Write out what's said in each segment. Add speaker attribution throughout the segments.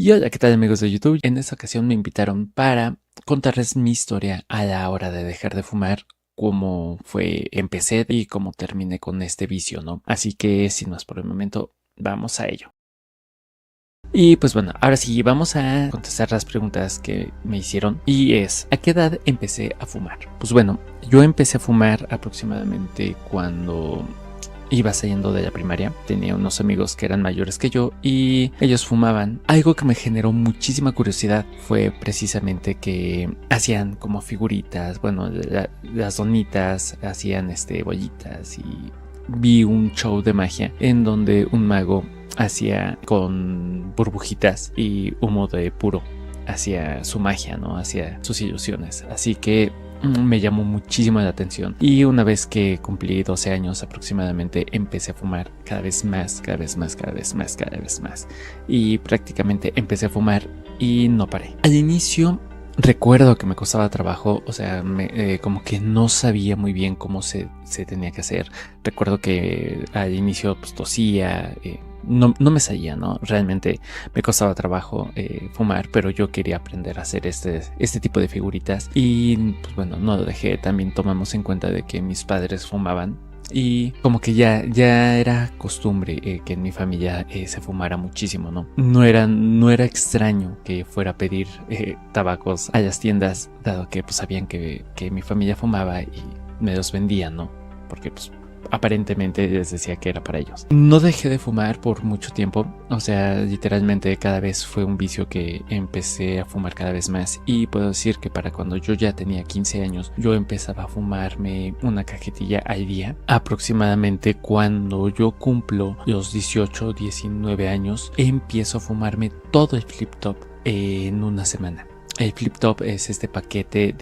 Speaker 1: Y hola, ¿qué tal amigos de YouTube? En esta ocasión me invitaron para contarles mi historia a la hora de dejar de fumar, cómo empecé y cómo terminé con este vicio, ¿no? Así que sin más por el momento, vamos a ello. Y pues bueno, ahora sí, vamos a contestar las preguntas que me hicieron. Y es, ¿a qué edad empecé a fumar? Pues bueno, yo empecé a fumar aproximadamente cuando iba saliendo de la primaria. Tenía unos amigos que eran mayores que yo y ellos fumaban. Algo que me generó muchísima curiosidad fue precisamente que hacían como figuritas, bueno, las donitas, hacían bollitas, y vi un show de magia en donde un mago hacía con burbujitas y humo de puro, hacía su magia, ¿no? Hacía sus ilusiones. Así que me llamó muchísimo la atención, y una vez que cumplí 12 años aproximadamente empecé a fumar cada vez más, y prácticamente empecé a fumar y no paré. Al inicio recuerdo que me costaba trabajo, o sea, como que no sabía muy bien cómo se tenía que hacer. Recuerdo que al inicio pues tosía, no me salía, ¿no? Realmente me costaba trabajo fumar, pero yo quería aprender a hacer este tipo de figuritas. Y pues bueno, no lo dejé. También tomamos en cuenta de que mis padres fumaban, y como que ya era costumbre que en mi familia se fumara muchísimo, ¿no? No era extraño que fuera a pedir tabacos a las tiendas, dado que pues sabían que mi familia fumaba y me los vendían, ¿no? Porque pues aparentemente les decía que era para ellos. No dejé de fumar por mucho tiempo, o sea, literalmente cada vez fue un vicio que empecé a fumar cada vez más, y puedo decir que para cuando yo ya tenía 15 años yo empezaba a fumarme una cajetilla al día. Aproximadamente cuando yo cumplo los 18 19 años empiezo a fumarme todo el Flip Top en una semana. El Flip Top es este paquete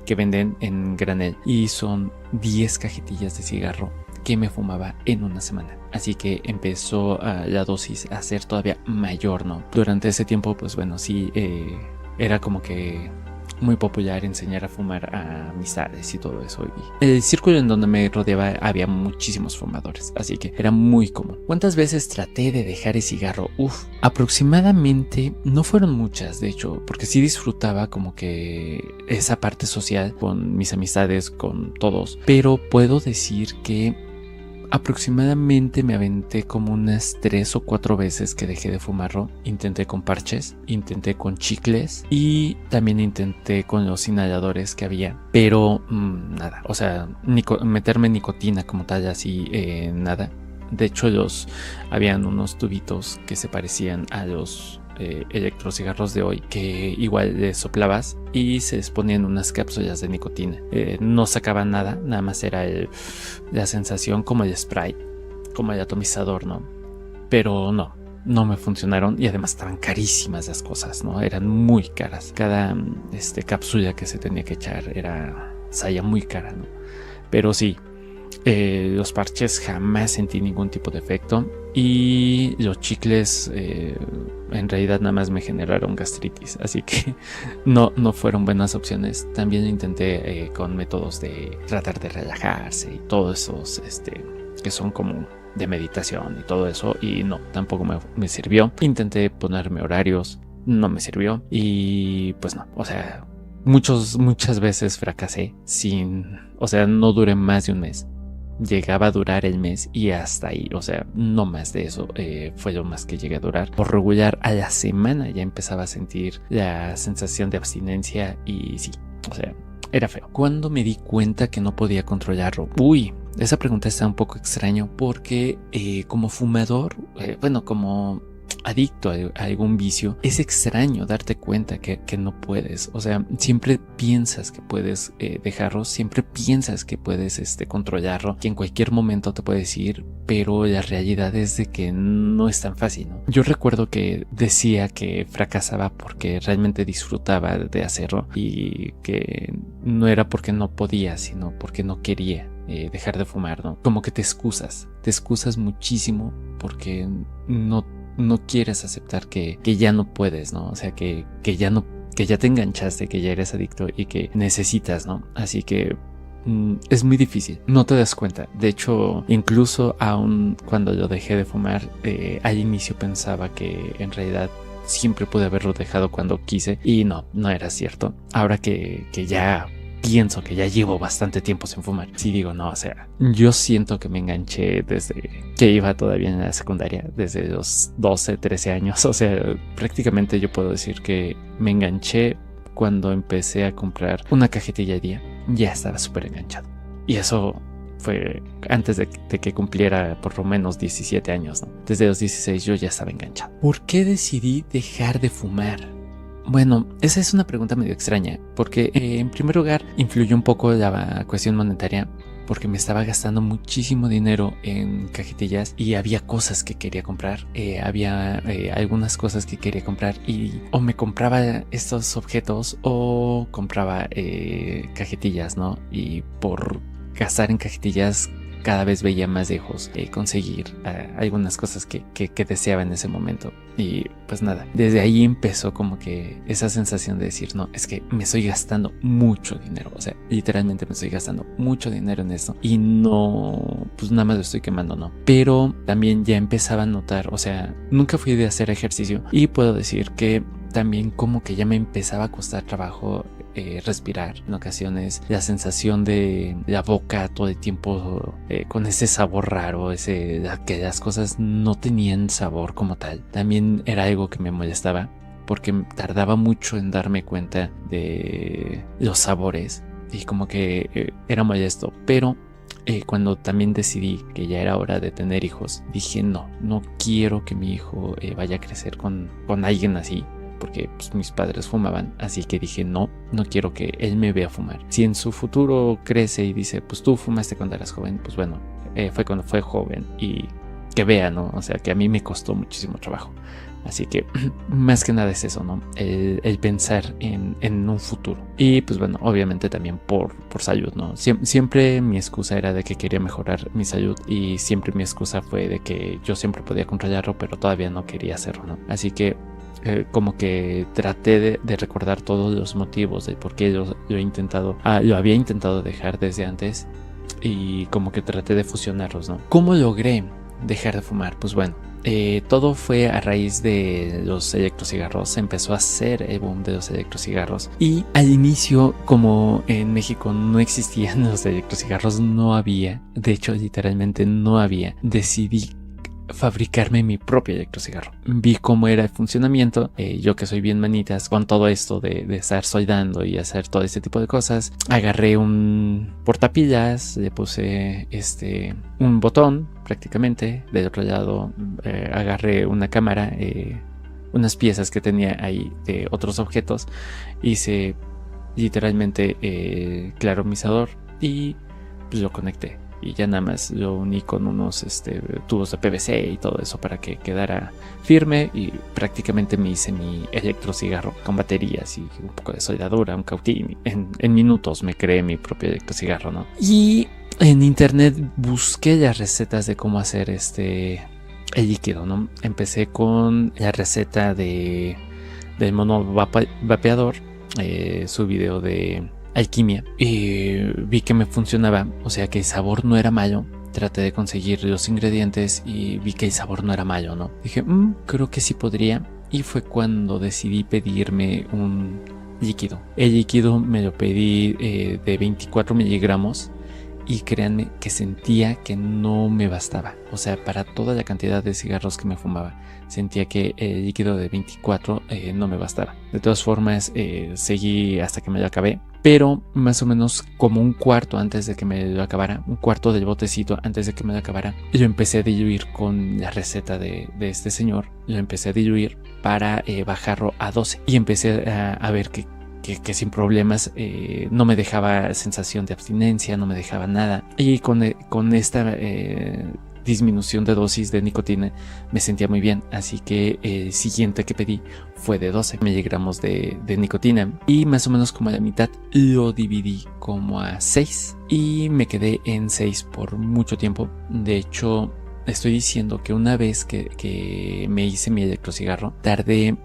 Speaker 1: que venden en granel, y son 10 cajetillas de cigarro que me fumaba en una semana. Así que empezó la dosis a ser todavía mayor, ¿no? Durante ese tiempo, pues bueno, sí, era como que muy popular enseñar a fumar a amistades y todo eso. Y el círculo en donde me rodeaba había muchísimos fumadores, así que era muy común. ¿Cuántas veces traté de dejar el cigarro? Aproximadamente no fueron muchas, de hecho, porque sí disfrutaba como que esa parte social con mis amistades, con todos, pero puedo decir que aproximadamente me aventé como unas 3 o 4 veces que dejé de fumarlo. Intenté con parches, intenté con chicles, y también intenté con los inhaladores que había, pero nada, o sea, meterme nicotina como tal, así, nada. De hecho, habían unos tubitos que se parecían a los electrocigarros de hoy, que igual les soplabas y se les ponían unas cápsulas de nicotina. No sacaban nada más era la sensación, como el spray, como el atomizador, ¿no? Pero no me funcionaron, y además estaban carísimas las cosas, ¿no? Eran muy caras. Cada cápsula que se tenía que echar salía muy cara, ¿no? Pero sí, los parches jamás sentí ningún tipo de efecto, y los chicles en realidad nada más me generaron gastritis, así que no fueron buenas opciones. También intenté con métodos de tratar de relajarse y todos esos que son como de meditación y todo eso, y tampoco me sirvió. Intenté ponerme horarios, no me sirvió, y pues no, o sea, muchas veces fracasé o sea, no duré más de un mes. Llegaba a durar el mes y hasta ahí, o sea, no más de eso fue lo más que llegué a durar. Por regular, a la semana ya empezaba a sentir la sensación de abstinencia, y sí, o sea, era feo. ¿Cuándo me di cuenta que no podía controlarlo? Esa pregunta está un poco extraño, porque como fumador, bueno, como adicto a algún vicio, es extraño darte cuenta que no puedes. O sea, siempre piensas que puedes dejarlo, siempre piensas que puedes controlarlo, que en cualquier momento te puedes ir, pero la realidad es de que no es tan fácil, ¿no? Yo recuerdo que decía que fracasaba porque realmente disfrutaba de hacerlo, y que no era porque no podía, sino porque no quería dejar de fumar, ¿no? Como que te excusas muchísimo porque no quieres aceptar que ya no puedes, ¿no? O sea, que ya te enganchaste, que ya eres adicto y que necesitas, ¿no? Así que es muy difícil, no te das cuenta. De hecho, incluso aún cuando yo dejé de fumar, al inicio pensaba que en realidad siempre pude haberlo dejado cuando quise, y no era cierto. Ahora que ya pienso que ya llevo bastante tiempo sin fumar, sí digo, no, o sea, yo siento que me enganché desde que iba todavía en la secundaria, desde los 12, 13 años, o sea, prácticamente yo puedo decir que me enganché cuando empecé a comprar una cajetilla al día. Ya estaba súper enganchado, y eso fue antes de que cumpliera por lo menos 17 años, ¿no? Desde los 16 yo ya estaba enganchado. ¿Por qué decidí dejar de fumar? Bueno, esa es una pregunta medio extraña, porque en primer lugar influyó un poco la cuestión monetaria, porque me estaba gastando muchísimo dinero en cajetillas y había cosas que quería comprar, había algunas cosas que quería comprar y o me compraba estos objetos o compraba cajetillas, ¿no? Y por gastar en cajetillas cada vez veía más lejos conseguir algunas cosas que deseaba en ese momento. Y pues nada, desde ahí empezó como que esa sensación de decir, no, es que me estoy gastando mucho dinero, o sea, literalmente me estoy gastando mucho dinero en esto y no, pues nada más lo estoy quemando, ¿no? Pero también ya empezaba a notar, o sea, nunca fui de hacer ejercicio y puedo decir que también como que ya me empezaba a costar trabajo respirar en ocasiones, la sensación de la boca todo el tiempo con ese sabor raro, que las cosas no tenían sabor como tal, también era algo que me molestaba porque tardaba mucho en darme cuenta de los sabores y como que era molesto. Pero cuando también decidí que ya era hora de tener hijos, dije no quiero que mi hijo vaya a crecer con alguien así, porque pues, mis padres fumaban, así que dije no quiero que él me vea fumar. Si en su futuro crece y dice, pues tú fumaste cuando eras joven, pues bueno, fue cuando fue joven, y que vea, ¿no? O sea, que a mí me costó muchísimo trabajo. Así que más que nada es eso, ¿no? El pensar en un futuro. Y pues bueno, obviamente también por salud, ¿no? Siempre mi excusa era de que quería mejorar mi salud, y siempre mi excusa fue de que yo siempre podía controlarlo, pero todavía no quería hacerlo, ¿no? Así que como que traté de recordar todos los motivos de por qué lo había intentado dejar desde antes, y como que traté de fusionarlos, ¿no? ¿Cómo logré dejar de fumar? Pues bueno, todo fue a raíz de los electrocigarros. Empezó a hacer el boom de los electrocigarros, y al inicio, como en México no existían los electrocigarros, no había, de hecho literalmente no había, decidí fabricarme mi propio electrocigarro. Vi cómo era el funcionamiento, yo que soy bien manitas con todo esto de estar soldando y hacer todo este tipo de cosas. Agarré un portapilas, le puse un botón prácticamente, del otro lado agarré una cámara, unas piezas que tenía ahí de otros objetos, hice literalmente claromizador y pues lo conecté. Y ya nada más lo uní con unos tubos de PVC y todo eso para que quedara firme, y prácticamente me hice mi electrocigarro con baterías y un poco de soldadura, un cautín. En minutos me creé mi propio electrocigarro, ¿no? Y en internet busqué las recetas de cómo hacer el líquido, ¿no? Empecé con la receta del mono vapeador, su video de alquimia, y vi que me funcionaba, o sea que el sabor no era malo. Traté de conseguir los ingredientes y vi que el sabor no era malo, ¿no? Dije, creo que sí podría, y fue cuando decidí pedirme un líquido. El líquido me lo pedí de 24 miligramos, y créanme que sentía que no me bastaba. O sea, para toda la cantidad de cigarros que me fumaba, sentía que el líquido de 24 no me bastaba. De todas formas, seguí hasta que me lo acabé, pero más o menos como un cuarto antes de que me lo acabara, un cuarto del botecito antes de que me lo acabara, lo empecé a diluir con la receta de este señor. Lo empecé a diluir para bajarlo a 12, y empecé a ver que sin problemas no me dejaba sensación de abstinencia, no me dejaba nada, y con esta disminución de dosis de nicotina me sentía muy bien. Así que el siguiente que pedí fue de 12 miligramos de nicotina, y más o menos como a la mitad lo dividí como a 6, y me quedé en 6 por mucho tiempo. De hecho, estoy diciendo que una vez que me hice mi electrocigarro, tardé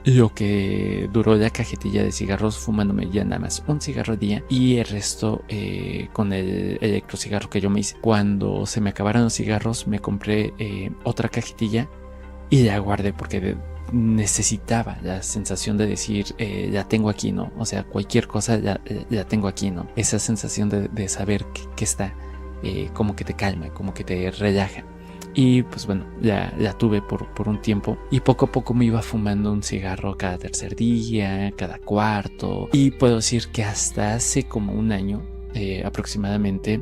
Speaker 1: lo que duró la cajetilla de cigarros fumándome ya nada más un cigarro al día, y el resto con el electrocigarro que yo me hice. Cuando se me acabaron los cigarros, me compré otra cajetilla y la guardé porque necesitaba la sensación de decir, ya tengo aquí, ¿no? O sea, cualquier cosa ya tengo aquí, ¿no? Esa sensación de saber que está, como que te calma, como que te relaja. Y pues bueno, ya tuve por un tiempo, y poco a poco me iba fumando un cigarro cada tercer día, cada cuarto, y puedo decir que hasta hace como un año aproximadamente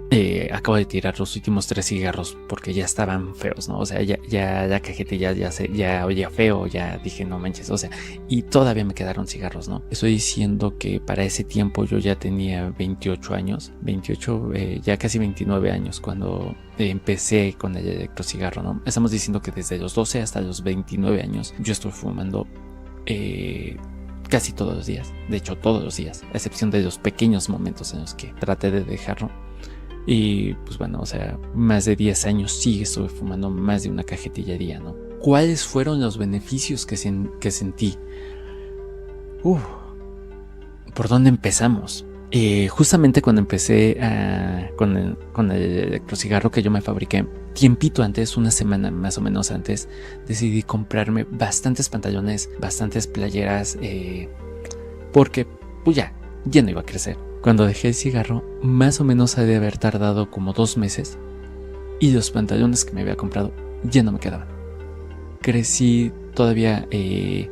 Speaker 1: acabo de tirar los últimos 3 cigarros porque ya estaban feos, ¿no? O sea, ya cajete ya oía feo, ya dije no manches, o sea, y todavía me quedaron cigarros, ¿no? Estoy diciendo que para ese tiempo yo ya tenía 28 años, ya casi 29 años cuando empecé con el electrocigarro, ¿no? Estamos diciendo que desde los 12 hasta los 29 años yo estoy fumando casi todos los días, de hecho todos los días, a excepción de los pequeños momentos en los que traté de dejarlo. Y pues bueno, o sea, más de 10 años sí estuve fumando más de una cajetilla día, ¿no? ¿Cuáles fueron los beneficios que sentí? ¿Por dónde empezamos? Justamente cuando empecé con el electrocigarro que yo me fabriqué, tiempito antes, una semana más o menos antes, decidí comprarme bastantes pantalones, bastantes playeras, porque pues ya no iba a crecer. Cuando dejé el cigarro, más o menos ha de haber tardado como 2 meses, y los pantalones que me había comprado ya no me quedaban. Crecí todavía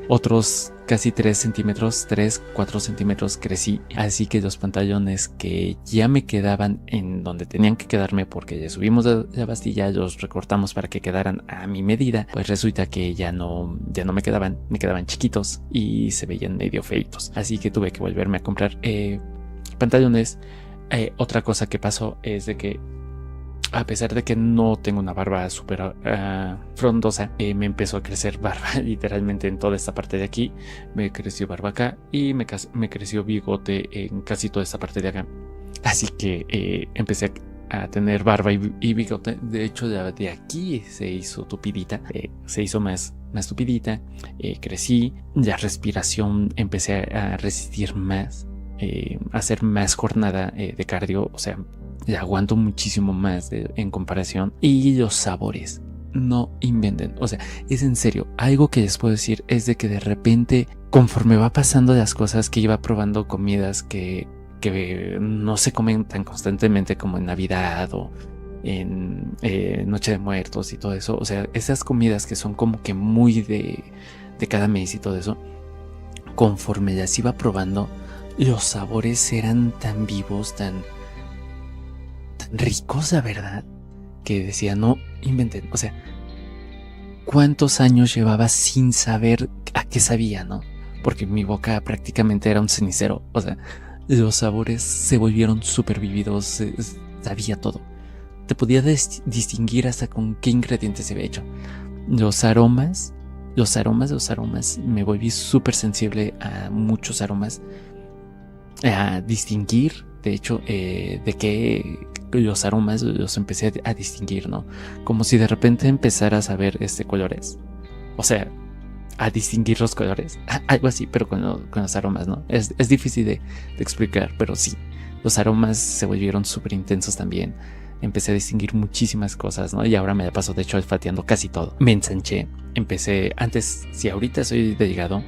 Speaker 1: otros casi 3 centímetros, 4 centímetros crecí, así que los pantalones que ya me quedaban en donde tenían que quedarme, porque ya subimos la bastilla, los recortamos para que quedaran a mi medida, pues resulta que ya no me quedaban chiquitos y se veían medio feitos, así que tuve que volverme a comprar pantalones. Otra cosa que pasó es de que, a pesar de que no tengo una barba súper frondosa, me empezó a crecer barba literalmente en toda esta parte de aquí. Me creció barba acá y me creció bigote en casi toda esta parte de acá. Así que empecé a tener barba y bigote. De hecho, de aquí se hizo tupidita, se hizo más tupidita. Crecí, la respiración empecé a resistir más, a hacer más jornada de cardio, o sea, aguanto muchísimo más en comparación. Y los sabores, no inventen, o sea, es en serio. Algo que les puedo decir es de que de repente, conforme va pasando las cosas, que iba probando comidas que no se comen tan constantemente como en Navidad o en Noche de Muertos y todo eso, o sea, esas comidas que son como que muy de cada mes y todo eso, conforme las iba probando, los sabores eran tan vivos, tan ricos, la verdad, que decía, no inventen, o sea, ¿cuántos años llevaba sin saber a qué sabía, no? Porque mi boca prácticamente era un cenicero, o sea, los sabores se volvieron súper vividos, sabía todo. Te podía distinguir hasta con qué ingredientes se había hecho. Los aromas, me volví súper sensible a muchos aromas, a distinguir, de hecho, de qué los aromas los empecé a distinguir, ¿no? Como si de repente empezara a saber colores, o sea, a distinguir los colores, algo así, pero con los aromas, ¿no? Es difícil de explicar, pero sí, los aromas se volvieron súper intensos también. Empecé a distinguir muchísimas cosas, ¿no? Y ahora me la paso, de hecho, olfateando casi todo. Me ensanché, antes, si ahorita soy delgado,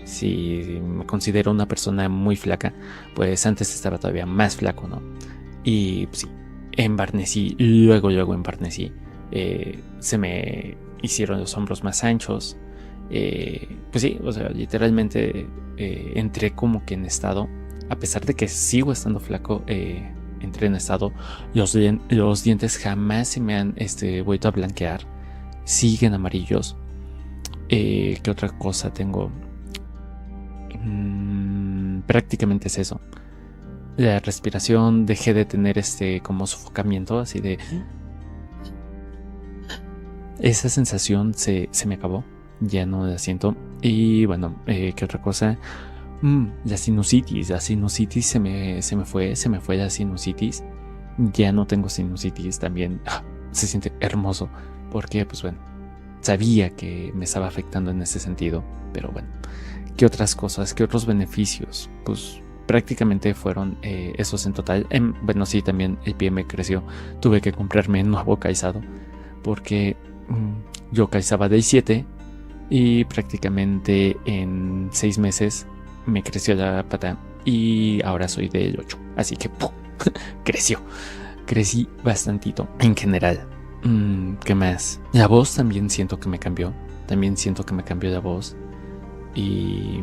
Speaker 1: si me considero una persona muy flaca, pues antes estaba todavía más flaco, ¿no? Y pues, sí, embarnecí, luego embarnecí, se me hicieron los hombros más anchos, pues sí, o sea, literalmente entré como que en estado, a pesar de que sigo estando flaco, entré en estado. Los dientes jamás se me han vuelto a blanquear, siguen amarillos. ¿Qué otra cosa tengo? Prácticamente es eso. La respiración, dejé de tener como sofocamiento, así de... Esa sensación se me acabó, ya no la siento. Y bueno, ¿qué otra cosa? La sinusitis se me fue la sinusitis. Ya no tengo sinusitis también. Se siente hermoso, porque pues bueno, sabía que me estaba afectando en ese sentido, pero bueno. ¿Qué otras cosas? ¿Qué otros beneficios? Pues prácticamente fueron esos en total. Bueno, sí, también el pie me creció. Tuve que comprarme nuevo calzado, porque yo calzaba del 7 y prácticamente en 6 meses me creció la pata y ahora soy del 8. Así que ¡pum! Crecí bastantito en general. ¿Qué más? La voz también siento que me cambió. También siento que me cambió la voz. Y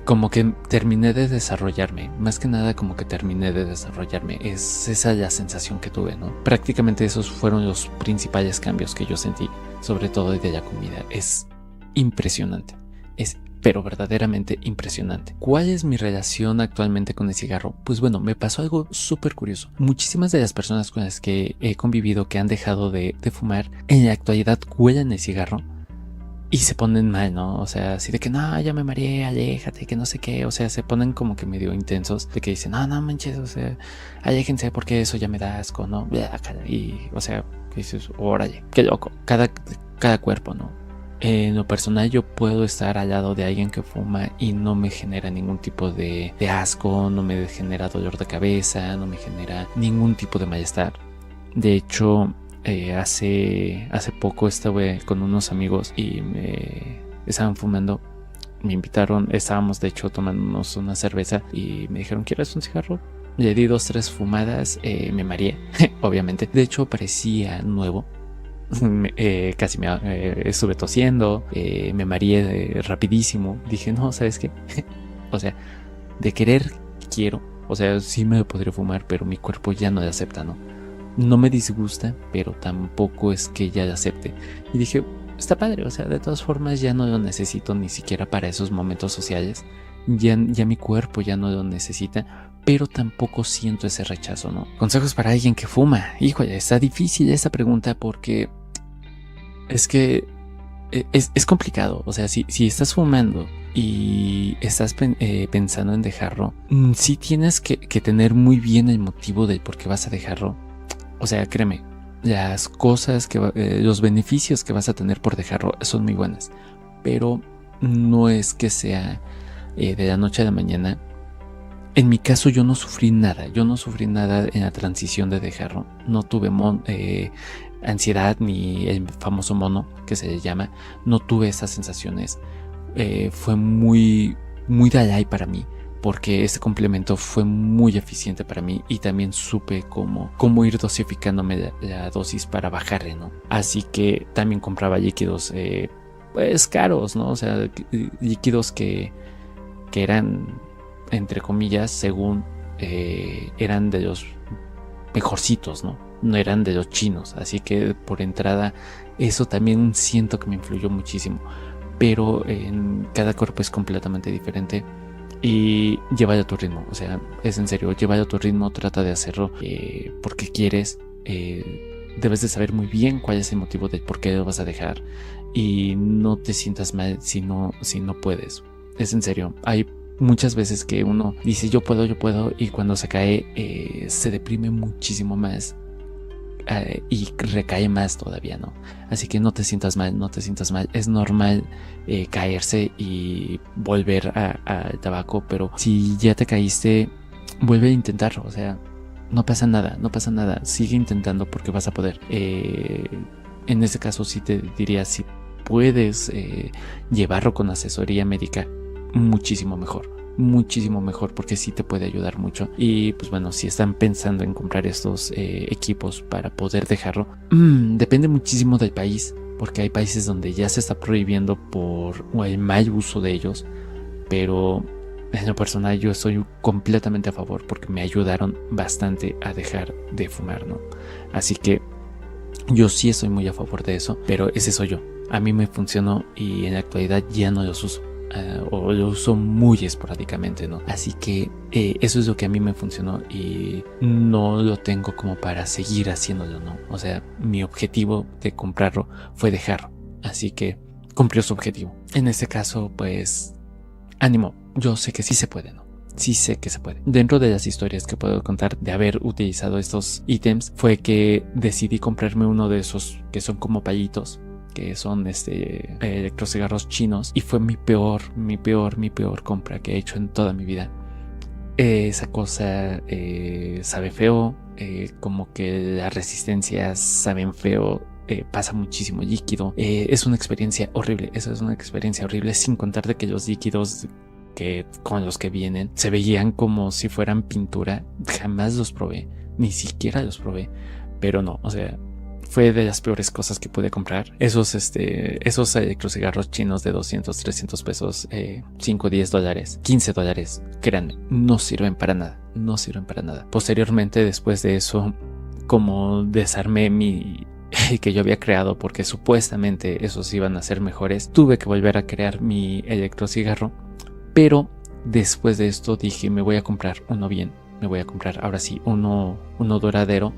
Speaker 1: como que terminé de desarrollarme. Más que nada como que terminé de desarrollarme. Es esa la sensación que tuve, ¿no? Prácticamente esos fueron los principales cambios que yo sentí. Sobre todo de la comida. Es impresionante. Pero verdaderamente impresionante. ¿Cuál es mi relación actualmente con el cigarro? Pues bueno, me pasó algo súper curioso. Muchísimas de las personas con las que he convivido que han dejado de fumar, en la actualidad huelen el cigarro y se ponen mal, ¿no? O sea, así de que no, ya me mareé, aléjate, que no sé qué. O sea, se ponen como que medio intensos de que dicen, no manches, o sea, aléjense porque eso ya me da asco, ¿no? Y, o sea, dices, órale, qué loco. Cada cuerpo, ¿no? En lo personal yo puedo estar al lado de alguien que fuma y no me genera ningún tipo de asco, no me genera dolor de cabeza, no me genera ningún tipo de malestar. De hecho, hace poco estuve con unos amigos y me estaban fumando. Me invitaron, estábamos de hecho tomándonos una cerveza y me dijeron, ¿quieres un cigarro? Le di 2-3 fumadas, me mareé, obviamente. De hecho parecía nuevo. Casi me estuve tosiendo, me mareé rapidísimo. Dije, no, ¿sabes qué? O sea, de querer quiero. O sea, sí me lo podría fumar, pero mi cuerpo ya no lo acepta, ¿no? No me disgusta, pero tampoco es que ya lo acepte. Y dije, está padre, o sea, de todas formas ya no lo necesito ni siquiera para esos momentos sociales. Ya mi cuerpo ya no lo necesita, pero tampoco siento ese rechazo, ¿no? Consejos para alguien que fuma. Híjole, está difícil esa pregunta porque es que es complicado. O sea, si estás fumando y estás pensando en dejarlo, sí tienes que tener muy bien el motivo de por qué vas a dejarlo. O sea, créeme, las cosas los beneficios que vas a tener por dejarlo son muy buenas, pero no es que sea de la noche a la mañana. En mi caso yo no sufrí nada en la transición de dejarlo. No tuve ansiedad ni el famoso mono que se le llama. No tuve esas sensaciones. Fue muy Dalai para mí, porque este complemento fue muy eficiente para mí y también supe cómo ir dosificándome la dosis para bajarle, ¿no? Así que también compraba líquidos pues caros, ¿no? O sea, líquidos que eran, entre comillas, según eran de los mejorcitos, ¿no? No eran de los chinos, así que por entrada eso también siento que me influyó muchísimo, pero en cada cuerpo es completamente diferente y llévalo a tu ritmo, o sea, es en serio, llévalo a tu ritmo, trata de hacerlo porque quieres, debes de saber muy bien cuál es el motivo de por qué lo vas a dejar y no te sientas mal si no puedes. Es en serio, hay muchas veces que uno dice yo puedo y cuando se cae se deprime muchísimo más y recae más todavía, ¿no? Así que no te sientas mal, es normal caerse y volver al tabaco, pero si ya te caíste, vuelve a intentarlo, o sea, no pasa nada, sigue intentando porque vas a poder. En ese caso sí te diría, si puedes llevarlo con asesoría médica, muchísimo mejor porque sí te puede ayudar mucho. Y pues bueno, si están pensando en comprar estos equipos para poder dejarlo, depende muchísimo del país, porque hay países donde ya se está prohibiendo por el mal uso de ellos, pero en lo personal yo estoy completamente a favor porque me ayudaron bastante a dejar de fumar, ¿no? Así que yo sí estoy muy a favor de eso, pero ese soy yo. A mí me funcionó y en la actualidad ya no los uso. O lo uso muy esporádicamente, ¿no? Así que eso es lo que a mí me funcionó y no lo tengo como para seguir haciéndolo, ¿no? O sea, mi objetivo de comprarlo fue dejarlo, así que cumplió su objetivo. En este caso, pues, ánimo, yo sé que sí se puede, ¿no? Sí sé que se puede. Dentro de las historias que puedo contar de haber utilizado estos ítems fue que decidí comprarme uno de esos que son como pallitos, que son electrocigarros chinos, y fue mi peor compra que he hecho en toda mi vida. Esa cosa sabe feo, como que las resistencias saben feo, pasa muchísimo líquido. Es una experiencia horrible, eso es una experiencia horrible, sin contar de que los líquidos con los que vienen se veían como si fueran pintura. Jamás los probé, ni siquiera los probé, pero no, o sea, fue de las peores cosas que pude comprar. Esos cigarros chinos de 200, 300 pesos, 5, 10 dólares, 15 dólares, créanme, no sirven para nada, no sirven para nada. Posteriormente, después de eso, como desarmé que yo había creado, porque supuestamente esos iban a ser mejores, tuve que volver a crear mi electrocigarro. Pero después de esto dije, me voy a comprar uno bien, me voy a comprar ahora sí uno duradero.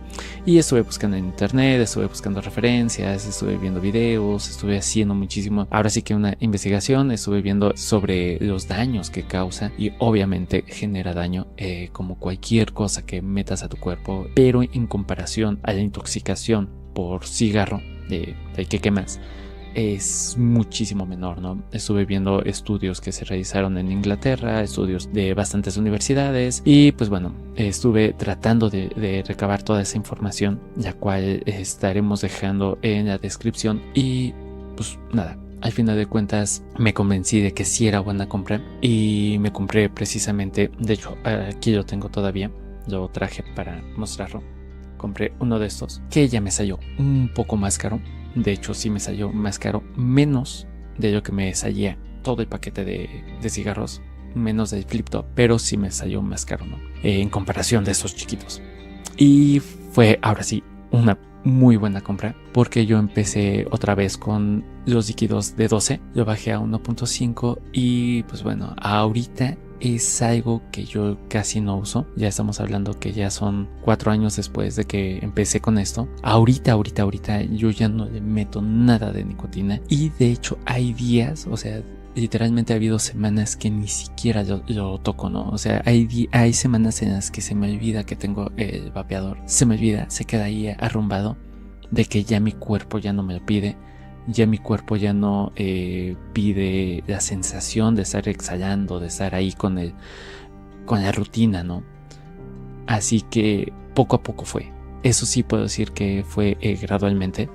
Speaker 1: Y estuve buscando en internet, estuve buscando referencias, estuve viendo videos, estuve haciendo muchísimo, ahora sí que una investigación, estuve viendo sobre los daños que causa, y obviamente genera daño, como cualquier cosa que metas a tu cuerpo, pero en comparación a la intoxicación por cigarro de que quemas, es muchísimo menor, ¿no? Estuve viendo estudios que se realizaron en Inglaterra, estudios de bastantes universidades, y pues bueno, estuve tratando de recabar toda esa información, la cual estaremos dejando en la descripción. Y pues nada, al final de cuentas me convencí de que sí era buena compra, y me compré precisamente, de hecho aquí lo tengo todavía, lo traje para mostrarlo. Compré uno de estos que ya me salió un poco más caro. De hecho, sí me salió más caro, menos de lo que me salía todo el paquete de cigarros, menos del flip top, pero sí me salió más caro, ¿no? En comparación de esos chiquitos. Y fue ahora sí una muy buena compra, porque yo empecé otra vez con los líquidos de 12, yo bajé a 1.5 y pues bueno, ahorita es algo que yo casi no uso. Ya estamos hablando que ya son 4 años después de que empecé con esto. Ahorita yo ya no le meto nada de nicotina, y de hecho hay días, o sea, literalmente ha habido semanas que ni siquiera lo toco, ¿no? O sea, hay semanas en las que se me olvida que tengo el vapeador, se me olvida, se queda ahí arrumbado, de que ya mi cuerpo ya no me lo pide. Ya mi cuerpo ya no pide la sensación de estar exhalando, de estar ahí con la rutina, ¿no? Así que poco a poco fue. Eso sí puedo decir que fue gradualmente.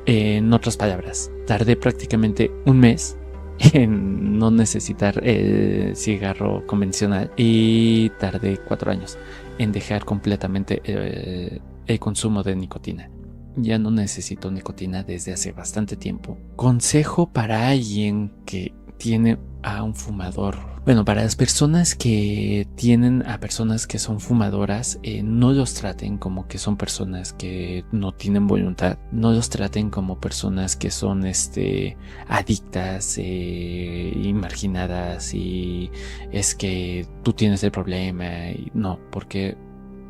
Speaker 1: En otras palabras, tardé prácticamente un mes en no necesitar el cigarro convencional, y tardé 4 años en dejar completamente el consumo de nicotina. Ya no necesito nicotina desde hace bastante tiempo. Consejo para alguien que tiene a un fumador. Bueno, para las personas que tienen a personas que son fumadoras, no los traten como que son personas que no tienen voluntad. No los traten como personas que son adictas y marginadas, y es que tú tienes el problema. Y no, porque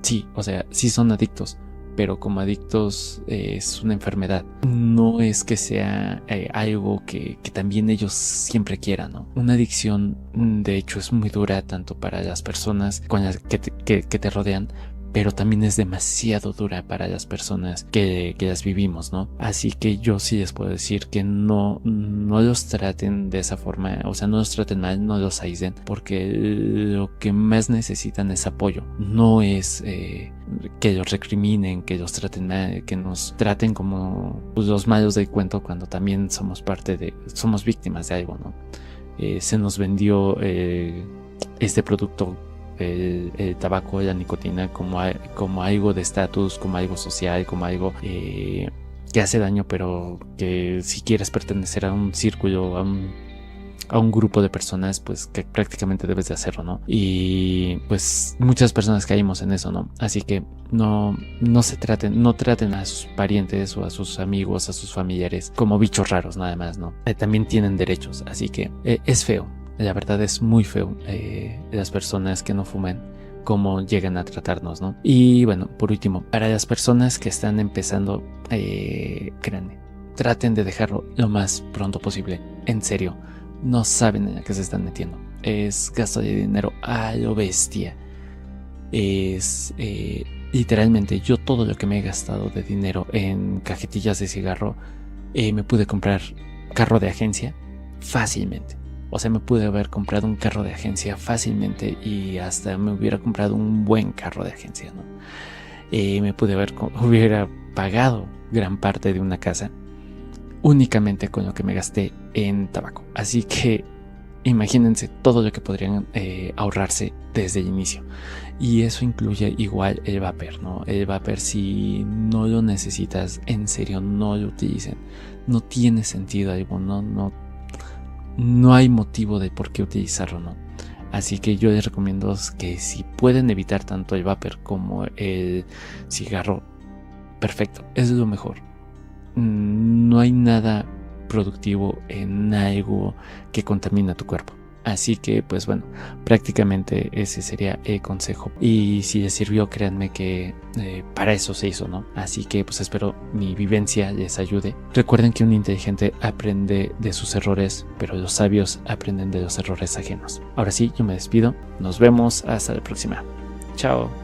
Speaker 1: sí, o sea, sí son adictos, pero como adictos es una enfermedad. No es que sea algo que también ellos siempre quieran, ¿no? Una adicción, de hecho, es muy dura tanto para las personas con las que te rodean, pero también es demasiado dura para las personas que las vivimos, ¿no? Así que yo sí les puedo decir que no los traten de esa forma, o sea, no los traten mal, no los aíslen, porque lo que más necesitan es apoyo. No es que los recriminen, que los traten mal, que nos traten como pues, los malos del cuento, cuando también somos somos víctimas de algo, ¿no? Se nos vendió este producto, el tabaco, la nicotina, como algo de estatus, como algo social, como algo que hace daño, pero que si quieres pertenecer a un círculo, a un grupo de personas, pues que prácticamente debes de hacerlo, ¿no? Y pues muchas personas caímos en eso, ¿no? Así que no traten a sus parientes o a sus amigos, a sus familiares como bichos raros nada más, ¿no? También tienen derechos, así que es feo. La verdad es muy feo las personas que no fuman, cómo llegan a tratarnos, ¿no? Y bueno, por último, para las personas que están empezando, créanme, traten de dejarlo lo más pronto posible. En serio, no saben en la que se están metiendo. Es gasto de dinero a lo bestia. Es literalmente yo todo lo que me he gastado de dinero en cajetillas de cigarro, me pude comprar carro de agencia fácilmente. O sea, me pude haber comprado un carro de agencia fácilmente, y hasta me hubiera comprado un buen carro de agencia, ¿no? Hubiera pagado gran parte de una casa únicamente con lo que me gasté en tabaco. Así que imagínense todo lo que podrían ahorrarse desde el inicio. Y eso incluye igual el vapor, ¿no? El vapor, si no lo necesitas, en serio, no lo utilicen. No tiene sentido alguno, no hay motivo de por qué utilizarlo, ¿no? Así que yo les recomiendo que si pueden evitar tanto el vapor como el cigarro, perfecto, es lo mejor. No hay nada productivo en algo que contamina tu cuerpo. Así que pues bueno, prácticamente ese sería el consejo. Y si les sirvió, créanme que para eso se hizo, ¿no? Así que pues espero mi vivencia les ayude. Recuerden que un inteligente aprende de sus errores, pero los sabios aprenden de los errores ajenos. Ahora sí, yo me despido. Nos vemos hasta la próxima. Chao.